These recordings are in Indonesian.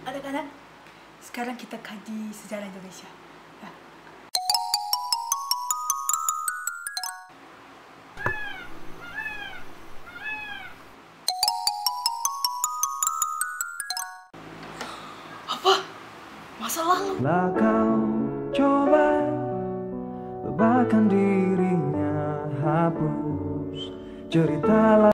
Anak-anak, sekarang kita kaji sejarah Indonesia. Ya. Apa? Masa lalu? Lah kau coba lupakan dirinya, hapus cerita.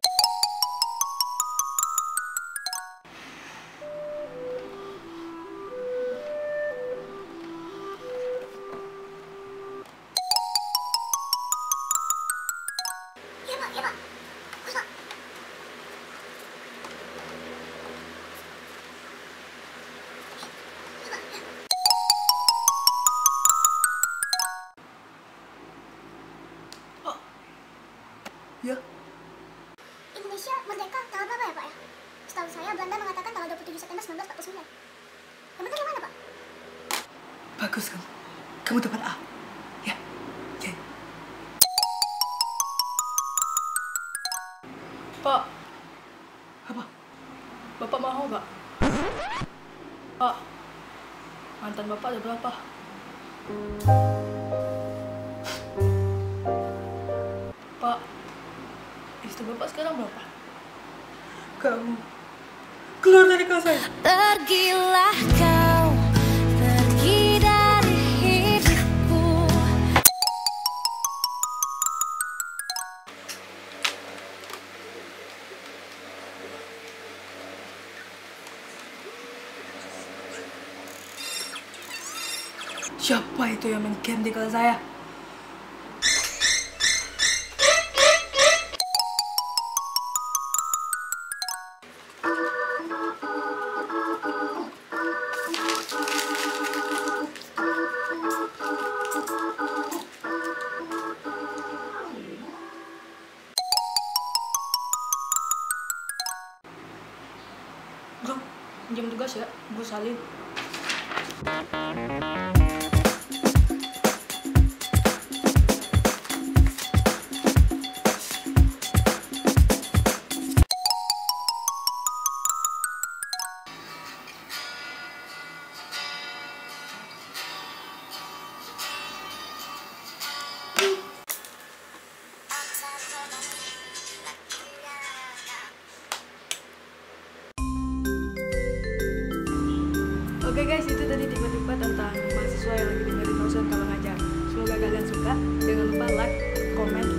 Ya. Indonesia merdeka tanggal berapa ya Pak ya? Setahu saya Belanda mengatakan tanggal 27 September 1949. Yang benar yang mana Pak? Bagus kamu. Kamu dapat A. Ya. Ya. Pak. Apa? Bapak mau Pak? Pak. Mantan Bapak ada berapa? Pak. Istri Bapak sekarang berapa? Kamu keluar dari kelas saya. Pergilah kau, pergi dari hidupku. Siapa itu yang main game di kelas saya? Bro, jam tugas ya, Bu Salin. Oke guys, itu tadi tiba-tiba tentang mahasiswa yang lagi dengerin dosen kalau ngajar. Semoga kalian suka. Jangan lupa like, comment,